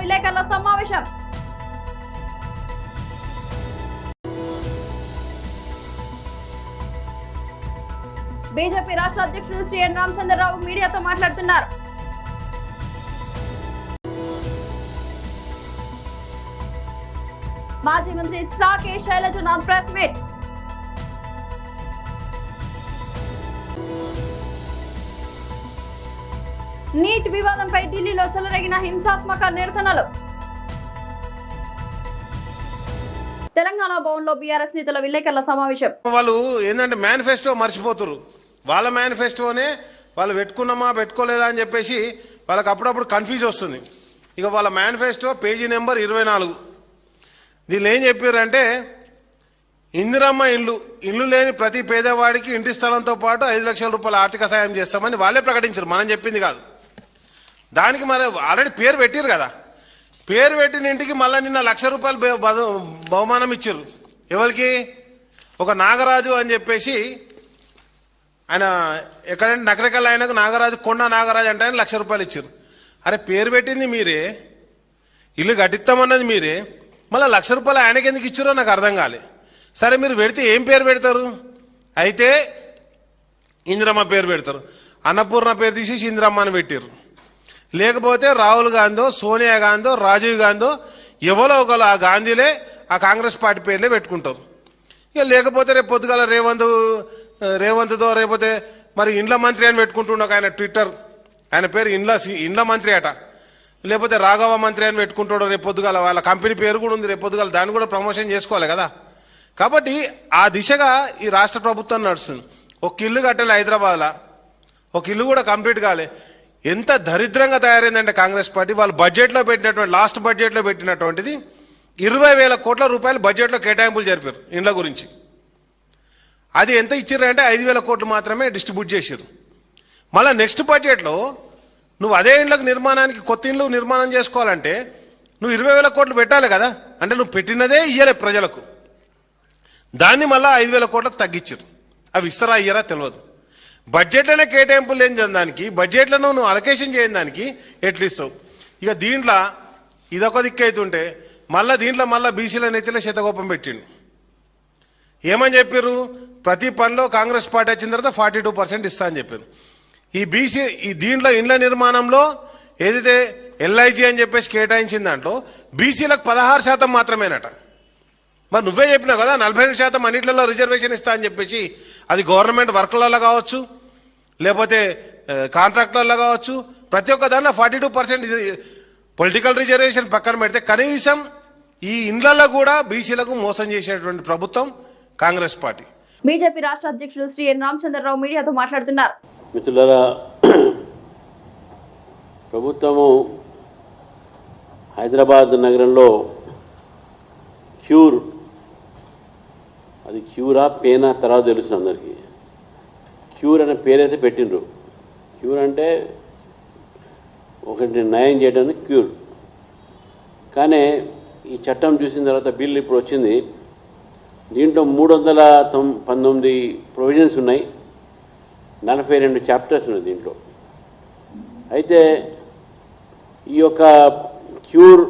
విలేకరుల సమావేశం. బీజేపీ రాష్ట్ర అధ్యక్షుడు శ్రీ ఎన్ రామచంద్రరావు మీడియాతో మాట్లాడుతున్నారు. మాజీ మంత్రి సాకే శైలజనాథ్ ప్రెస్ మీట్. నీట్ వివాదంపై ఢిల్లీలో చెలరేగిన హింసాత్మక నిరసనలు. తెలంగాణ భవన్లో బీఆర్ఎస్ నేతల విలేకరుల సమావేశం. వాళ్ళు ఏంటంటే మేనిఫెస్టో మర్చిపోతున్నారు. వాళ్ళ మేనిఫెస్టోనే వాళ్ళు పెట్టుకున్నామా పెట్టుకోలేదా అని చెప్పేసి వాళ్ళకి అప్పుడప్పుడు కన్ఫ్యూజ్ వస్తుంది. ఇక వాళ్ళ మేనిఫెస్టో పేజీ నెంబర్ 24. దీనిలో ఏం చెప్పారంటే ఇందిరమ్మ ఇల్లు లేని ప్రతి పేదవాడికి ఇంటి స్థలంతో పాటు 5 లక్షల రూపాయల ఆర్థిక సాయం చేస్తామని వాళ్ళే ప్రకటించారు, మనం చెప్పింది కాదు. దానికి మరి ఆల్రెడీ పేరు పెట్టారు కదా, పేరు పెట్టిన ఇంటికి మళ్ళీ నిన్న 1 లక్ష రూపాయలు బహుమానం ఇచ్చారు. ఎవరికి? ఒక నాగరాజు అని చెప్పేసి ఆయన ఎక్కడంటే నకరికల్ ఆయనకు నాగరాజు, కొండ నాగరాజు అంటే ఆయన 1 లక్ష రూపాయలు ఇచ్చారు. అరే పేరు పెట్టింది మీరే, ఇల్లు కట్టిస్తామన్నది మీరే, మళ్ళీ 1 లక్ష రూపాయలు ఆయనకి ఎందుకు ఇచ్చారో నాకు అర్థం కాలే. సరే మీరు పెడితే ఏం పేరు పెడతారు? అయితే ఇందిరమ్మ పేరు పెడతారు. అన్నపూర్ణ పేరు తీసేసి ఇందిరమ్మ అని పెట్టారు. లేకపోతే రాహుల్ గాంధీ, సోనియా గాంధీ, రాజీవ్ గాంధీ ఎవరో ఒకరు ఆ గాంధీలే ఆ కాంగ్రెస్ పార్టీ పేర్లే పెట్టుకుంటారు. ఇక లేకపోతే రేపు పొద్దుగాల రేవంత్తో రేపోతే మరి ఇండ్ల మంత్రి అని పెట్టుకుంటుండక ఆయన ట్విట్టర్, ఆయన పేరు ఇండ్ల మంత్రి అట. లేకపోతే రాఘవ మంత్రి అని పెట్టుకుంటాడు రేపు పొద్దుగాల. వాళ్ళ కంపెనీ పేరు కూడా ఉంది, రేపు పొద్దుగాల దాన్ని కూడా ప్రమోషన్ చేసుకోవాలి కదా. కాబట్టి ఆ దిశగా ఈ రాష్ట్ర ప్రభుత్వం నడుస్తుంది. ఒక ఇల్లు కట్టాలి హైదరాబాద్లో, ఒక ఇల్లు కూడా కంప్లీట్ కాలే. ఎంత దరిద్రంగా తయారైందంటే కాంగ్రెస్ పార్టీ వాళ్ళు బడ్జెట్లో పెట్టినటువంటి లాస్ట్ బడ్జెట్లో పెట్టినటువంటిది 20,000 కోట్ల రూపాయలు బడ్జెట్లో కేటాయింపులు జరిపారు ఇండ్ల గురించి. అది ఎంత ఇచ్చారంటే 5,000 కోట్లు మాత్రమే డిస్ట్రిబ్యూట్ చేశారు. మళ్ళీ నెక్స్ట్ బడ్జెట్లో నువ్వు అదే ఇండ్లకు నిర్మాణానికి కొత్త ఇండ్లు నిర్మాణం చేసుకోవాలంటే నువ్వు 20,000 కోట్లు పెట్టాలి కదా. అంటే నువ్వు పెట్టినదే ఇయ్యలే ప్రజలకు, దాన్ని మళ్ళీ 5,000 కోట్లకు తగ్గించారు. అవి ఇస్తారా ఇయ్యరా తెలియదు. బడ్జెట్లోనే కేటాయింపులు లేని దానికి, బడ్జెట్లో నువ్వు అలొకేషన్ చేయని దానికి ఎట్లు ఇస్తావు? ఇక దీంట్లో ఇదొక దిక్కు అవుతుంటే మళ్ళీ బీసీల నెత్తిలో శతకోపం పెట్టిండు. ఏమని చెప్పారు? ప్రతి పనిలో కాంగ్రెస్ పార్టీ వచ్చిన తర్వాత 42% ఇస్తా అని చెప్పారు. ఈ దీంట్లో ఇండ్ల నిర్మాణంలో ఏదైతే LIG అని చెప్పేసి కేటాయించిన దాంట్లో బీసీలకు 16% మాత్రమేనట. మరి నువ్వే చెప్పినావు కదా 42% అన్నింటిలో రిజర్వేషన్ ఇస్తా అని చెప్పేసి. అది గవర్నమెంట్ వర్కులలో కావచ్చు, లేకపోతే కాంట్రాక్టర్లో కావచ్చు, ప్రతి ఒక్క దాంట్లో 42% పొలిటికల్ రిజర్వేషన్ పక్కన పెడితే కనీసం ఈ ఇండ్లలో కూడా బీసీలకు మోసం చేసేటువంటి ప్రభుత్వం కాంగ్రెస్ పార్టీ. బీజేపీ రాష్ట్ర అధ్యక్షుడు శ్రీ ఎన్ రామచంద్రరావు మీడియాతో మాట్లాడుతున్నారు. మిత్రులారా, ప్రభుత్వము హైదరాబాద్ నగరంలో క్యూర్, అది క్యూరా పేనా తర్వాత తెలుస్తుంది అందరికీ. క్యూర్ అనే పేరైతే పెట్టిండ్రు. క్యూర్ అంటే ఒకటి నయం చేయడానికి క్యూర్. కానీ ఈ చట్టం చూసిన తర్వాత బిల్లు ఇప్పుడు వచ్చింది. దీంట్లో 319 ప్రొవిజన్స్ ఉన్నాయి, 42 చాప్టర్స్ ఉన్నాయి దీంట్లో. అయితే ఈ యొక్క క్యూర్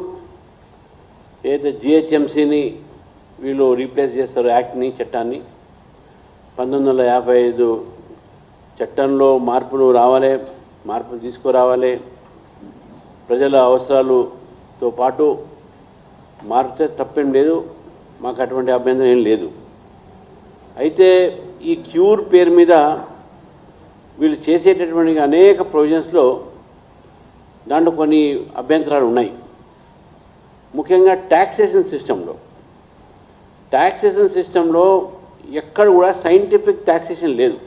ఏదైతే GHMCని వీళ్ళు రీప్లేస్ చేస్తారు, యాక్ట్ని, చట్టాన్ని. 1955 చట్టంలో మార్పులు తీసుకురావాలి. ప్రజల అవసరాలతో పాటు మార్పితే తప్పేం లేదు, మాకు అటువంటి అభ్యంతరం ఏం లేదు. అయితే ఈ క్యూర్ పేరు మీద వీళ్ళు చేసేటటువంటి అనేక ప్రొవిజన్స్లో దాంట్లో కొన్ని అభ్యంతరాలు ఉన్నాయి. ముఖ్యంగా ట్యాక్సేషన్ సిస్టంలో ఎక్కడ కూడా సైంటిఫిక్ ట్యాక్సేషన్ లేదు.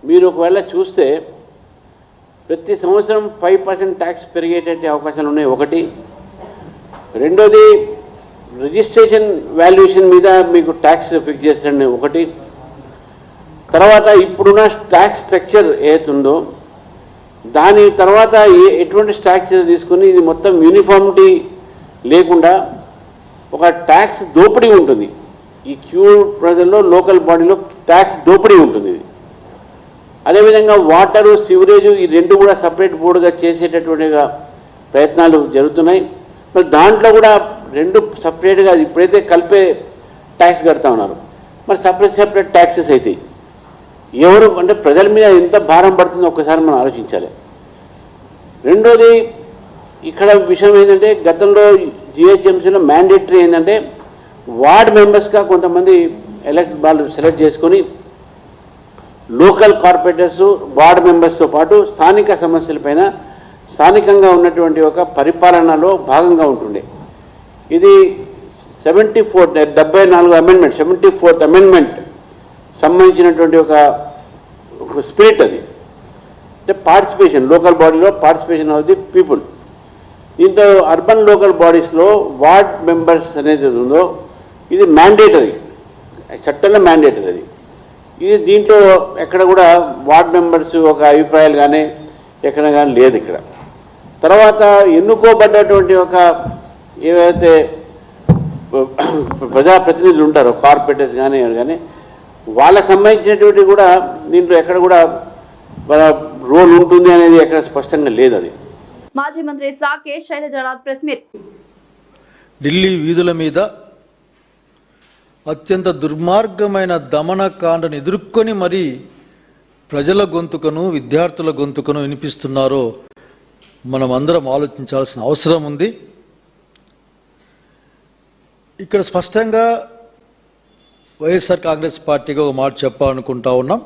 మీరు ఒకవేళ చూస్తే ప్రతి సంవత్సరం 5% ట్యాక్స్ పెరిగేటట్టు అవకాశాలు ఉన్నాయి. ఒకటి. రెండోది, రిజిస్ట్రేషన్ వాల్యుయేషన్ మీద మీకు ట్యాక్స్ ఫిక్స్ చేస్తారని ఒకటి. తర్వాత ఇప్పుడున్న ట్యాక్స్ స్ట్రక్చర్ ఏదైతుందో దాని తర్వాత ఎటువంటి స్ట్రక్చర్ తీసుకుని ఇది మొత్తం యూనిఫార్మిటీ లేకుండా ఒక ట్యాక్స్ దోపిడీ ఉంటుంది. ఈ క్యూర్ ప్రజల్లో లోకల్ బాడీలో ట్యాక్స్ దోపిడీ ఉంటుంది. అదేవిధంగా వాటరు, సివరేజు ఈ రెండు కూడా సపరేట్ బోర్డుగా చేసేటటువంటిగా ప్రయత్నాలు జరుగుతున్నాయి. మరి దాంట్లో కూడా రెండు సపరేట్గా ఇప్పుడైతే కలిపే ట్యాక్స్ కడతా ఉన్నారు, మరి సపరేట్ ట్యాక్సెస్ అవుతాయి. ఎవరు అంటే ప్రజల మీద ఎంత భారం పడుతుందో ఒక్కసారి మనం ఆలోచించాలి. రెండోది ఇక్కడ విషయం ఏంటంటే గతంలో జిహెచ్ఎంసీలో మ్యాండేటరీ ఏంటంటే వార్డ్ మెంబర్స్గా కొంతమంది వాళ్ళు సెలెక్ట్ చేసుకొని లోకల్ కార్పొరేటర్స్ వార్డ్ మెంబర్స్తో పాటు స్థానిక సమస్యలపైన స్థానికంగా ఉన్నటువంటి ఒక పరిపాలనలో భాగంగా ఉంటుండే. ఇది 74 అమెండ్మెంట్ 74th అమెండ్మెంట్ సంబంధించినటువంటి ఒక స్పిరిట్ అది. అంటే పార్టిసిపేషన్, లోకల్ బాడీలో పార్టిసిపేషన్ ఆఫ్ ది పీపుల్. దీంతో అర్బన్ లోకల్ బాడీస్లో వార్డ్ మెంబర్స్ అనేది ఉందో ఇది మ్యాండేటరీ, చట్టంలో మ్యాండేటరీ అది. ఇది దీంట్లో ఎక్కడ కూడా వార్డ్ మెంబర్స్ ఒక అభిప్రాయాలు కానీ ఎక్కడ కానీ లేదు ఇక్కడ. తర్వాత ఎన్నుకోబడ్డటువంటి ఒక ఏవైతే ప్రజాప్రతినిధులు ఉంటారో కార్పొరేటర్స్ కానీ కానీ వాళ్ళకు సంబంధించినటువంటి కూడా దీంట్లో ఎక్కడ కూడా రోల్ ఉంటుంది అనేది ఎక్కడ స్పష్టంగా లేదు. అది మాజీ మంత్రి సాకే శైలజనాథ్ ప్రెస్ మీట్. ఢిల్లీ వీధుల మీద అత్యంత దుర్మార్గమైన దమనకాండను ఎదుర్కొని మరి ప్రజల గొంతుకను విద్యార్థుల గొంతుకను వినిపిస్తున్నారో మనం అందరం ఆలోచించాల్సిన అవసరం ఉంది. ఇక్కడ స్పష్టంగా వైఎస్ఆర్ కాంగ్రెస్ పార్టీగా ఒక మాట చెప్పాలనుకుంటా ఉన్నాం.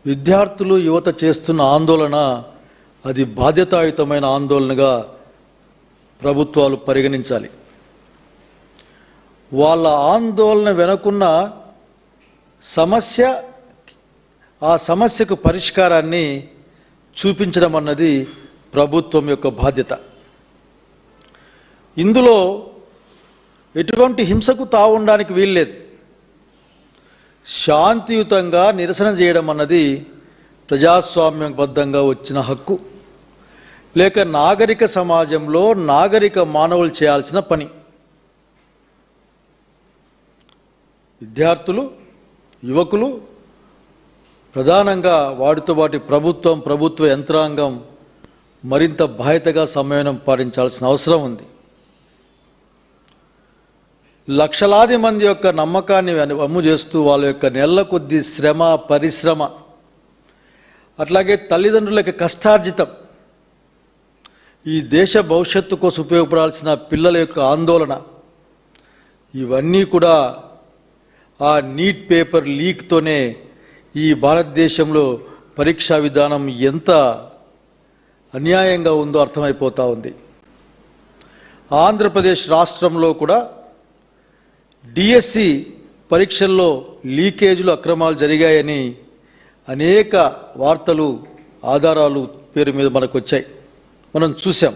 విద్యార్థులు యువత చేస్తున్న ఆందోళన అది బాధ్యతాయుతమైన ఆందోళనగా ప్రభుత్వాలు పరిగణించాలి. వాళ్ళ ఆందోళన వెనుకున్న సమస్య, ఆ సమస్యకు పరిష్కారాన్ని చూపించడం అన్నది ప్రభుత్వం యొక్క బాధ్యత. ఇందులో ఎటువంటి హింసకు తావుండడానికి వీల్లేదు. శాంతియుతంగా నిరసన చేయడం అన్నది ప్రజాస్వామ్యబద్ధంగా వచ్చిన హక్కు, లేక నాగరిక సమాజంలో నాగరిక మానవులు చేయాల్సిన పని. విద్యార్థులు, యువకులు ప్రధానంగా వాటితో పాటు ప్రభుత్వ యంత్రాంగం మరింత బాధ్యతగా సమన్వయం పాటించాల్సిన అవసరం ఉంది. లక్షలాది మంది యొక్క నమ్మకాన్ని వమ్ము చేస్తూ వాళ్ళ యొక్క నెలల కొద్దీ శ్రమ, పరిశ్రమ, అట్లాగే తల్లిదండ్రుల యొక్క కష్టార్జితం, ఈ దేశ భవిష్యత్తు కోసం ఉపయోగపడాల్సిన పిల్లల యొక్క ఆందోళన, ఇవన్నీ కూడా ఆ నీట్ పేపర్ లీక్తోనే ఈ భారతదేశంలో పరీక్షా విధానం ఎంత అన్యాయంగా ఉందో అర్థమైపోతూ ఉంది. ఆంధ్రప్రదేశ్ రాష్ట్రంలో కూడా డిఎస్సి పరీక్షల్లో లీకేజీలు, అక్రమాలు జరిగాయని అనేక వార్తలు, ఆధారాలు పేరు మీద మనకు వచ్చాయి, మనం చూసాం.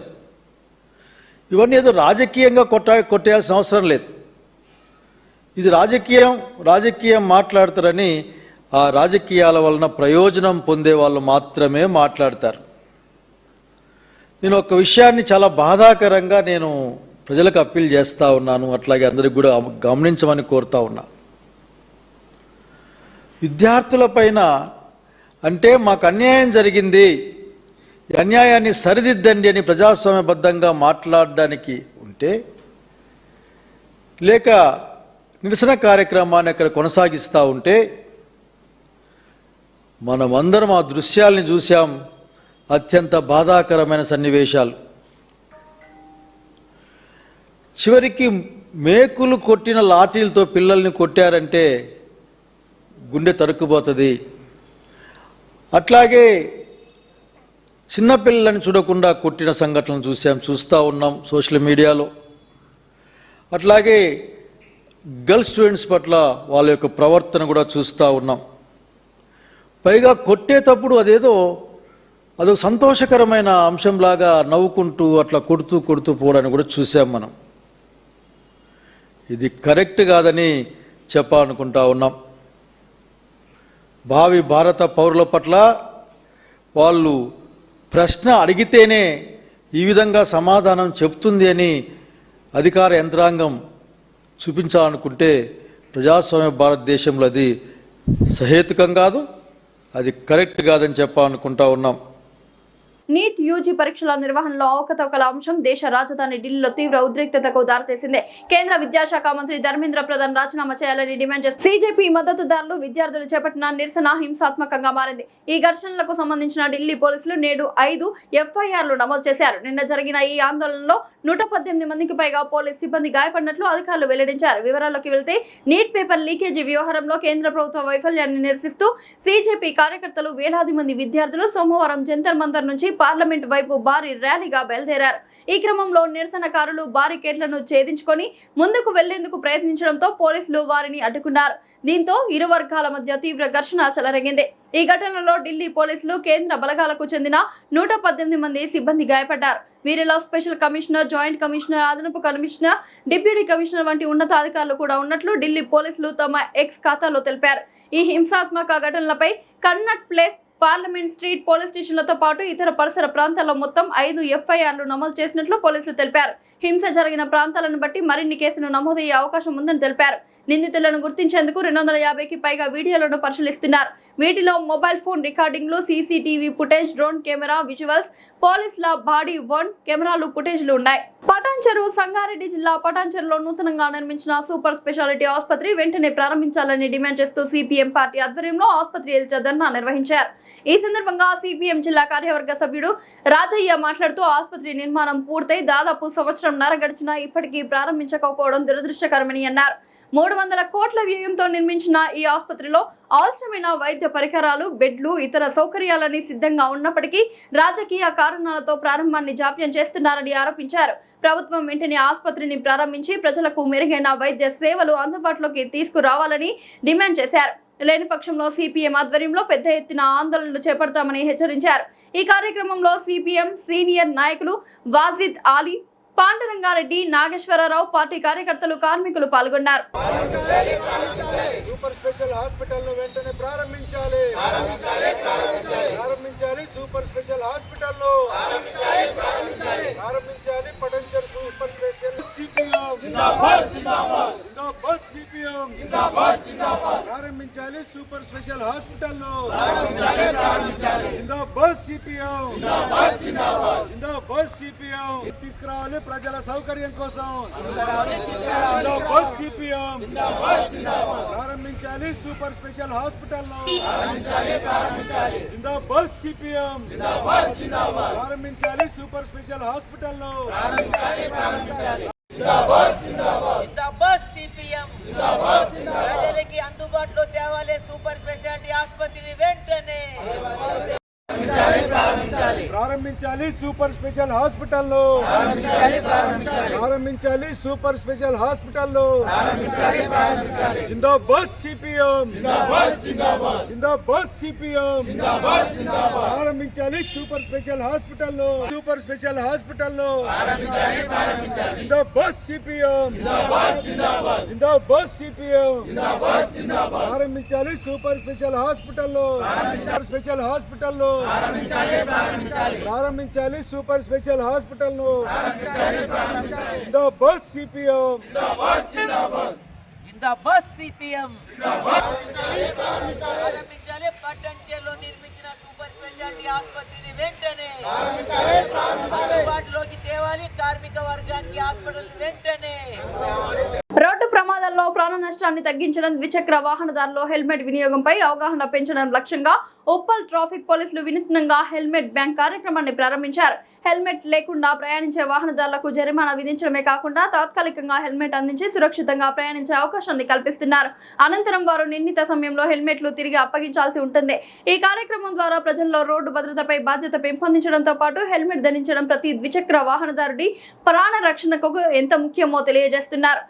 ఇవన్నీ ఏదో రాజకీయంగా కొట్టేయాల్సిన అవసరం లేదు. ఇది రాజకీయం మాట్లాడతారని ఆ రాజకీయాల వలన ప్రయోజనం పొందే వాళ్ళు మాత్రమే మాట్లాడతారు. నేను ఒక విషయాన్ని చాలా బాధాకరంగా నేను ప్రజలకు అప్పీల్ చేస్తూ ఉన్నాను, అట్లాగే అందరికి కూడా గమనించమని కోరుతా ఉన్నా. విద్యార్థుల పైన అంటే మాకు అన్యాయం జరిగింది, ఈ అన్యాయాన్ని సరిదిద్దండి అని ప్రజాస్వామ్యబద్ధంగా మాట్లాడడానికి ఉంటే, లేక నిరసన కార్యక్రమాన్ని అక్కడ కొనసాగిస్తూ ఉంటే, మనమందరం ఆ దృశ్యాల్ని చూశాం. అత్యంత బాధాకరమైన సన్నివేశాలు. చివరికి మేకులు కొట్టిన లాఠీలతో పిల్లల్ని కొట్టారంటే గుండె తరుక్కుపోతుంది. అట్లాగే చిన్నపిల్లలని చూడకుండా కొట్టిన సంఘటనలు చూస్తూ ఉన్నాం సోషల్ మీడియాలో. అట్లాగే గర్ల్ స్టూడెంట్స్ పట్ల వాళ్ళ యొక్క ప్రవర్తన కూడా చూస్తూ ఉన్నాం. పైగా కొట్టేటప్పుడు అదొక సంతోషకరమైన అంశంలాగా నవ్వుకుంటూ అట్లా కొడుతూ పోవడాన్ని కూడా చూసాం మనం. ఇది కరెక్ట్ కాదని చెప్పాలనుకుంటా ఉన్నాం. భావి భారత పౌరుల పట్ల వాళ్ళు ప్రశ్న అడిగితేనే ఈ విధంగా సమాధానం చెప్తుంది అని అధికార యంత్రాంగం చూపించాలనుకుంటే ప్రజాస్వామ్య భారతదేశంలో అది సహేతుకం కాదు, అది కరెక్ట్ కాదని చెప్పాలనుకుంటా ఉన్నాం. నీట్ యూజీ పరీక్షల నిర్వహణలో అవకతవకల అంశం దేశ రాజధాని ఢిల్లీలో తీవ్ర ఉద్రిక్తతకు దారితీసింది. కేంద్ర విద్యాశాఖ మంత్రి ధర్మేంద్ర ప్రధాన్ రాజీనామా చేయాలని డిమాండ్ చేస్తూ సిజేపీ మద్దతుదారులు విద్యార్థులు చేపట్టిన నిరసన హింసాత్మకంగా మారింది. ఈ ఘర్షణలకు సంబంధించిన ఢిల్లీ పోలీసులు నేడు 5 ఎఫ్ఐఆర్లు నమోదు చేశారు. నిన్న జరిగిన ఈ ఆందోళనలో 118 మందికి పైగా పోలీస్ సిబ్బంది గాయపడినట్లు అధికారులు వెల్లడించారు. వివరాల్లోకి వెళ్తే నీట్ పేపర్ లీకేజీ వ్యవహారంలో కేంద్ర ప్రభుత్వ వైఫల్యాన్ని నిరసిస్తూ సిజేపీ కార్యకర్తలు వేలాది మంది విద్యార్థులు సోమవారం జంతర్ మంతర్ నుంచి పార్లమెంట్ వైపు భారీ ర్యాలీగా బయలుదేరారు. ఈ క్రమంలో నిరసనకారులు బారికేడ్లను ఛేదించుకొని ముందుకు వెళ్లేందుకు ప్రయత్నించడంతో పోలీసులు వారిని అడ్డుకున్నారు. దీంతో ఇరు వర్గాల మధ్య తీవ్ర ఘర్షణ చెలరేగింది. ఈ ఘటనలో ఢిల్లీ పోలీసులు కేంద్ర బలగాలకు చెందిన 118 మంది సిబ్బంది గాయపడ్డారు. వీరిలో స్పెషల్ కమిషనర్, జాయింట్ కమిషనర్, అదనపు కమిషనర్, డిప్యూటీ కమిషనర్ వంటి ఉన్నతాధికారులు కూడా ఉన్నట్లు ఢిల్లీ పోలీసులు తమ ఎక్స్ ఖాతాలో తెలిపారు. ఈ హింసాత్మక ఘటనలపై కన్నట్ ప్లేస్, పార్లమెంట్ స్ట్రీట్ పోలీస్ స్టేషన్లతో పాటు ఇతర పరిసర ప్రాంతాల్లో మొత్తం 5 ఎఫ్ఐఆర్లు నమోదు చేసినట్లు పోలీసులు తెలిపారు. హింస జరిగిన ప్రాంతాలను బట్టి మరిన్ని కేసులు నమోదయ్యే అవకాశం ఉందని తెలిపారు. నిందితులను గుర్తించేందుకు 250కి పైగా వీడియోలను పరిశీలిస్తున్నారు. వీటిలో మొబైల్ ఫోన్ రికార్డింగ్లు, CCTV footage, drone camera visuals, పోలీసుల బాడీ వర్న్ కెమెరాలు ఫుటేజ్లు ఉన్నాయి. పటాన్చెరు, సంగారెడ్డి జిల్లా పటాన్చెరులో నూతనంగా నిర్మించిన సూపర్ స్పెషాలిటీ ఆసుపత్రి వెంటనే ప్రారంభించాలని డిమాండ్ చేస్తూ సిపిఎం పార్టీ ఆధ్వర్యంలో ఆసుపత్రి ఎదుట ధర్నా నిర్వహించారు. ఈ సందర్భంగా సిపిఎం జిల్లా కార్యవర్గ సభ్యుడు రాజయ్య మాట్లాడుతూ ఆసుపత్రి నిర్మాణం పూర్తయి దాదాపు సంవత్సరంన్నర గడిచినా ఇప్పటికీ ప్రారంభించకపోవడం దురదృష్టకరమని అన్నారు. 300 కోట్ల వ్యయంతో నిర్మించిన ఈ ఆసుపత్రిలో అవసరమైన వైద్య పరికరాలు, బెడ్లు, ఇతర సౌకర్యాలని సిద్ధంగా ఉన్నప్పటికీ రాజకీయ కారణాలతో ప్రారంభాన్ని జాప్యం చేస్తున్నారని ఆరోపించారు. ప్రభుత్వం వెంటనే ఆసుపత్రిని ప్రారంభించి ప్రజలకు మెరుగైన వైద్య సేవలు అందుబాటులోకి తీసుకురావాలని డిమాండ్ చేశారు. లేని పక్షంలో సిపిఎం ఆధ్వర్యంలో పెద్ద ఎత్తున ఆందోళనలు చేపడతామని హెచ్చరించారు. ఈ కార్యక్రమంలో సిపిఎం సీనియర్ నాయకులు వాజిద్ ఆలీ, పాండురంగారెడ్డి, నాగేశ్వరరావు, పార్టీ కార్యకర్తలు, కార్మికులు పాల్గొన్నారు. సూపర్ స్పెషల్ హాస్పిటల్ వెంటనే ప్రారంభించాలి. సూపర్ స్పెషల్ హాస్పిటల్ ప్రారంభించాలి. పటాన్చెరు సూపర్ స్పెషల్ సిపిఎం జిందాబాద్ జిందాబాద్ జిందాబాద్ సిపిఎం జిందాబాద్ జిందాబాద్ ప్రారంభించాలి. సూపర్ స్పెషల్ హాస్పిటల్ జిందాబాద్ సిపిఎం జిందాబాద్ జిందాబాద్ జిందాబాద్ సిపిఎం తీసుకురావాలి ప్రజల సౌకర్యం కోసం. జిందాబాద్ సిపిఎం ప్రారంభించాలి. సూపర్ స్పెషల్ హాస్పిటల్ జిందాబాద్ సిపిఎం ప్రారంభించాలి. సూపర్ స్పెషల్ హాస్పిటల్ జిందాబాద్ సిపిఎం ప్రజలకి అందుబాటులో తేవాలి సూపర్ స్పెషాలిటీ ఆసుపత్రిని వెంటనే ప్రారంభించాలి. సూపర్ స్పెషల్ హాస్పిటల్ ప్రారంభించాలి. సూపర్ స్పెషల్ హాస్పిటల్ జిందాబాద్ సిపిఎం జిందాబాద్ సిపిఎం ప్రారంభించాలి. Super special hospital super special hospital జిందాబాద్ సిపిఎం జిందాబాద్ సిపిఎం ప్రారంభించాలి. Super special hospital special hospital ప్రారంభించాలి. సూపర్ స్పెషల్ హాస్పిటల్ జిందాబాద్ సిపిఎం జిందాబాద్ సిపిఎం ప్రారంభించాలి. పటాన్చెరులో నిర్మించిన సూపర్ స్పెషాలిటీ ఆసుపత్రిని వెంటనే అందుబాటులోకి తేవాలి. కార్మిక వర్గానికి హాస్పిటల్ వెంటనే. రోడ్డు ప్రమాదాల్లో ప్రాణ నష్టాన్ని తగ్గించడం, ద్విచక్ర వాహనదారుల్లో హెల్మెట్ వినియోగంపై అవగాహన పెంచడం లక్ష్యంగా ఉప్పల్ ట్రాఫిక్ పోలీసులు వినూత్నంగా హెల్మెట్ బ్యాంక్ కార్యక్రమాన్ని ప్రారంభించారు. హెల్మెట్ లేకుండా ప్రయాణించే వాహనదారులకు జరిమానా విధించడమే కాకుండా తాత్కాలికంగా హెల్మెట్ అందించి సురక్షితంగా ప్రయాణించే అవకాశాన్ని కల్పిస్తున్నారు. అనంతరం వారు నిర్ణీత సమయంలో హెల్మెట్లు తిరిగి అప్పగించాల్సి ఉంటుంది. ఈ కార్యక్రమం ద్వారా ప్రజల్లో రోడ్డు భద్రతపై బాధ్యత పెంపొందించడంతో పాటు హెల్మెట్ ధరించడం ప్రతి ద్విచక్ర వాహనదారుడి ప్రాణ రక్షణకు ఎంత ముఖ్యమో తెలియజేస్తున్నారు.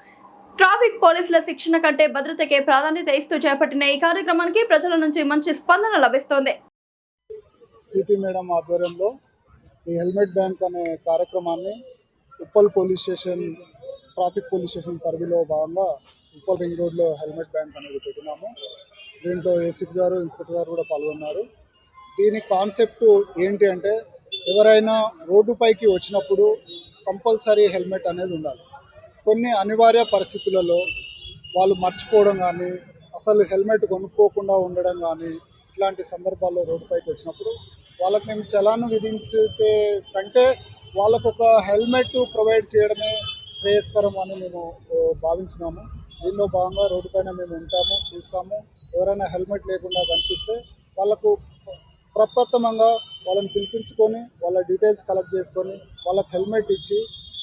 ట్రాఫిక్ పోలీసుల శిక్షణ కంటే భద్రతకే ప్రాధాన్యత ఇస్తూ చేపట్టిన ఈ కార్యక్రమానికి ప్రజల నుంచి మంచి స్పందన లభిస్తోంది. సిపి మేడం ఆధ్వర్యంలో ఈ హెల్మెట్ బ్యాంక్ అనే కార్యక్రమాన్ని Uppal police station traffic police station పరిధిలో భాగంగా ఉప్పల్ రింగ్ రోడ్లో హెల్మెట్ బ్యాంక్ అనేది పెట్టినాము. దీంట్లో ఏసీపీ గారు, ఇన్స్పెక్టర్ గారు కూడా పాల్గొన్నారు. దీని కాన్సెప్ట్ ఏంటి అంటే, ఎవరైనా రోడ్డుపైకి వచ్చినప్పుడు కంపల్సరీ హెల్మెట్ అనేది ఉండాలి. కొన్ని అనివార్య పరిస్థితులలో వాళ్ళు మర్చిపోవడం కానీ, అసలు హెల్మెట్ కొనుక్కోకుండా ఉండడం కానీ, ఇట్లాంటి సందర్భాల్లో రోడ్డుపైకి వచ్చినప్పుడు వాళ్ళకి మేము చలాను విధించితే కంటే వాళ్ళకు ఒక హెల్మెట్ ప్రొవైడ్ చేయడమే శ్రేయస్కరం అని మేము భావించినాము. దీనిలో భాగంగా రోడ్డు పైన మేము ఉంటాము, చూస్తాము. ఎవరైనా హెల్మెట్ లేకుండా కనిపిస్తే వాళ్ళకు ప్రప్రథమంగా వాళ్ళని పిలిపించుకొని వాళ్ళ డీటెయిల్స్ కలెక్ట్ చేసుకొని వాళ్ళకి హెల్మెట్ ఇచ్చి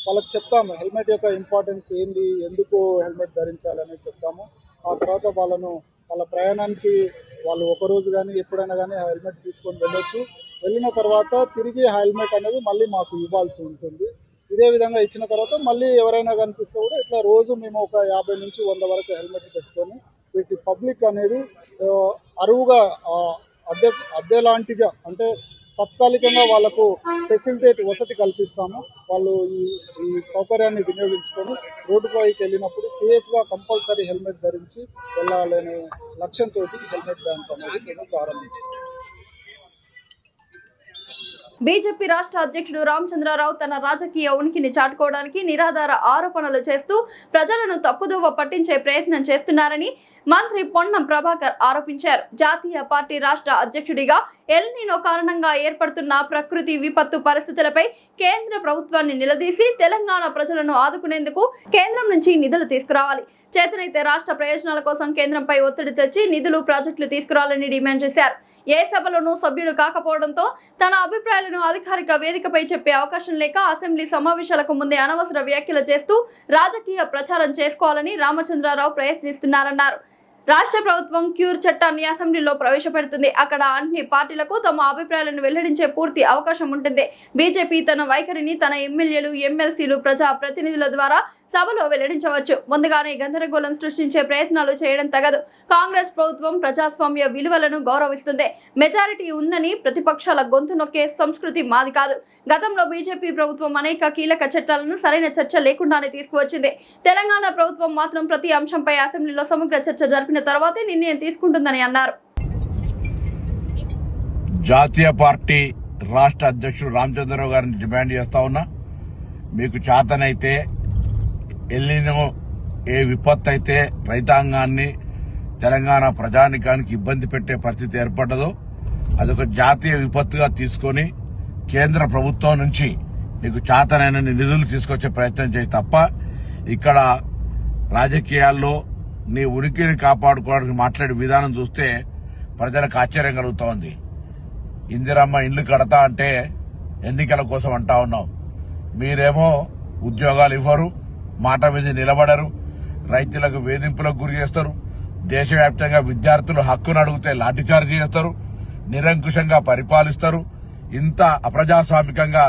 వాళ్ళకి చెప్తాము హెల్మెట్ యొక్క ఇంపార్టెన్స్ ఏంది, ఎందుకు హెల్మెట్ ధరించాలని చెప్తాము. ఆ తర్వాత వాళ్ళ ప్రయాణానికి వాళ్ళు ఒకరోజు కానీ ఎప్పుడైనా కానీ హెల్మెట్ తీసుకొని వెళ్ళొచ్చు. వెళ్ళిన తర్వాత తిరిగి హెల్మెట్ అనేది మళ్ళీ మాకు ఇవ్వాల్సి ఉంటుంది. ఇదే విధంగా ఇచ్చిన తర్వాత మళ్ళీ ఎవరైనా కనిపిస్తే కూడా ఇట్లా రోజు మేము ఒక 50 నుంచి 100 వరకు హెల్మెట్ పెట్టుకొని వీటి పబ్లిక్ అనేది అరువుగా అద్దె లాంటిగా అంటే తాత్కాలికంగా వాళ్ళకు వసతి కల్పిస్తాము. వాళ్ళు ఈ సౌకర్యాన్ని వినియోగించుకొని రోడ్డుపైకి వెళ్ళినప్పుడు సేఫ్గా కంపల్సరీ హెల్మెట్ ధరించి వెళ్ళాలనే లక్ష్యంతో హెల్మెట్ బ్యాంక్ అనేది మేము ప్రారంభించాము. బీజేపీ రాష్ట్ర అధ్యక్షుడు రామచంద్రరావు తన రాజకీయ ఉనికిని చాటుకోవడానికి నిరాధార ఆరోపణలు చేస్తూ ప్రజలను తప్పుదోవ పట్టించే ప్రయత్నం చేస్తున్నారని మంత్రి పొన్నం ప్రభాకర్ ఆరోపించారు. జాతీయ పార్టీ రాష్ట్ర అధ్యక్షుడిగా ఎల్ నినో కారణంగా ఏర్పడుతున్న ప్రకృతి విపత్తు పరిస్థితులపై కేంద్ర ప్రభుత్వాన్ని నిలదీసి తెలంగాణ ప్రజలను ఆదుకునేందుకు కేంద్రం నుంచి నిధులు తీసుకురావాలి. చేతనైతే రాష్ట్ర ప్రయోజనాల కోసం కేంద్రంపై ఒత్తిడి తెచ్చి నిధులు, ప్రాజెక్టులు తీసుకురావాలని డిమాండ్ చేశారు. ఏ సభలోనూ సభ్యుడు కాకపోవడంతో తన అభిప్రాయాలను అధికారిక వేదికపై చెప్పే అవకాశం లేక అసెంబ్లీ సమావేశాలకు ముందే అనవసర వ్యాఖ్యలు చేస్తూ రాజకీయ ప్రచారం చేసుకోవాలని రామచంద్రరావు ప్రయత్నిస్తున్నారన్నారు. రాష్ట్ర ప్రభుత్వం క్యూర్ చట్టాన్ని అసెంబ్లీలో ప్రవేశపెడుతుంది. అక్కడ అన్ని పార్టీలకు తమ అభిప్రాయాలను వెల్లడించే పూర్తి అవకాశం ఉంటుంది. బీజేపీ తన వైఖరిని తన ఎమ్మెల్యేలు, ఎమ్మెల్సీలు, ప్రజా ప్రతినిధుల ద్వారా సభలో వెల్లడించవచ్చు. ముందుగానే గందరగోళం సృష్టించే ప్రయత్నాలు చేయడం తగదు. కాంగ్రెస్ ప్రభుత్వం ప్రజాస్వామ్య విలువలను గౌరవిస్తుంది. మెజారిటీ ఉందని ప్రతిపక్షాల గొంతు నొక్కే సంస్కృతి మాది కాదు. గతంలో బీజేపీ ప్రభుత్వం అనేక కీలక చట్టాలను సరైన చర్చ లేకుండానే తీసుకువచ్చింది. తెలంగాణ ప్రభుత్వం మాత్రం ప్రతి అంశంపై అసెంబ్లీలో సమగ్ర చర్చ జరిపిన తర్వాతే నిర్ణయం తీసుకుంటుందని అన్నారు. జాతీయ పార్టీ రాష్ట్ర అధ్యక్షుడు రామచంద్రరావు గారిని డిమాండ్ చేస్తా ఉన్నా, మీకు చేతనైతే ఎల్లినో ఏ విపత్తు అయితే రైతాంగాన్ని, తెలంగాణ ప్రజానికానికి ఇబ్బంది పెట్టే పరిస్థితి ఏర్పడ్డదో అదొక జాతీయ విపత్తుగా తీసుకొని కేంద్ర ప్రభుత్వం నుంచి నీకు చేతనైన నిధులు తీసుకొచ్చే ప్రయత్నం చేయి తప్ప ఇక్కడ రాజకీయాల్లో నీ ఉనికిని కాపాడుకోవడానికి మాట్లాడే విధానం చూస్తే ప్రజలకు ఆశ్చర్యం కలుగుతోంది. ఇందిరమ్మ ఇండ్లు కడతా అంటే ఎన్నికల కోసం అంటా ఉన్నావు. మీరేమో ఉద్యోగాలు ఇవ్వరు, మాట మీద నిలబడరు, రైతులకు వేధింపులకు గురి చేస్తారు, దేశవ్యాప్తంగా విద్యార్థులు హక్కును అడిగితే లాఠీచార్జీ చేస్తారు, నిరంకుశంగా పరిపాలిస్తారు. ఇంత అప్రజాస్వామికంగా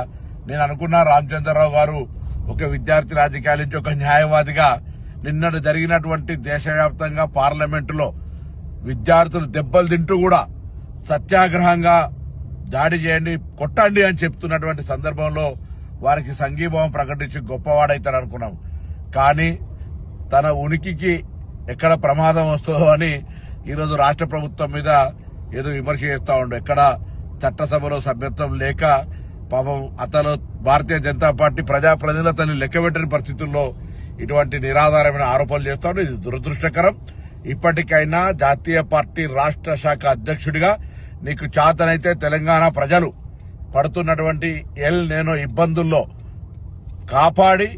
నేను అనుకున్నా రామచంద్రరావు గారు ఒక విద్యార్థి రాజకీయాల నుంచి ఒక న్యాయవాదిగా నిన్నటి జరిగినటువంటి దేశవ్యాప్తంగా పార్లమెంటులో విద్యార్థులు దెబ్బలు తింటూ కూడా సత్యాగ్రహంగా దాడి చేయండి, కొట్టండి అని చెప్తున్నటువంటి సందర్భంలో వారికి సంఘీభావం ప్రకటించి గొప్పవాడైతారు అనుకున్నాం. కానీ తన ఉనికికి ఎక్కడ ప్రమాదం వస్తుందో అని ఈరోజు రాష్ట్ర ప్రభుత్వం మీద ఏదో విమర్శ చేస్తా ఉండు. ఎక్కడ చట్టసభలో సభ్యత్వం లేక పాపం అతను భారతీయ జనతా పార్టీ ప్రజాప్రతినిధులను లెక్కబెట్టని పరిస్థితుల్లో ఇటువంటి నిరాధారమైన ఆరోపణలు చేస్తాడు. ఇది దురదృష్టకరం. ఇప్పటికైనా జాతీయ పార్టీ రాష్ట్ర శాఖ అధ్యక్షుడిగా నీకు చేతనైతే తెలంగాణ ప్రజలు పడుతున్నటువంటి నేను ఇబ్బందుల్లో కాపాడి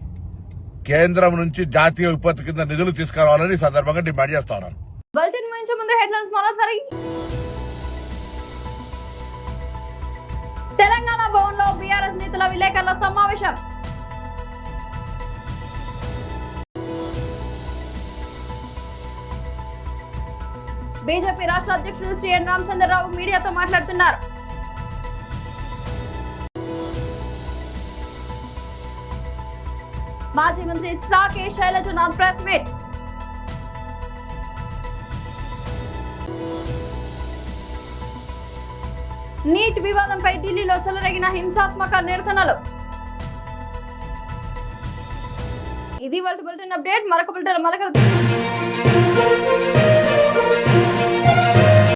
కేంద్రం నుంచి జాతీయ విపత్తు కింద నిధులు తీసుకురావాలని సందర్భంగా డిమాండ్ చేస్తా ఉన్నాను. బులెటిన్ ముగించే ముందు హెడ్లైన్స్ మరోసారి. తెలంగాణ భవన్ లో బీఆర్ఎస్ నేతల విలేకరుల సమావేశం. బీజేపీ రాష్ట్ర అధ్యక్షుడు శ్రీ ఎన్ రామచంద్రరావు మీడియాతో మాట్లాడుతున్నారు. మాజీ మంత్రి సాకే శైలజనాథ్ ప్రెస్ మీట్. నీట్ వివాదంపై ఢిల్లీలో చెలరేగిన హింసాత్మక నిరసనలు. ఇది వాళ్ళ బులెటిన్ అప్డేట్. మరొక బులెటిన్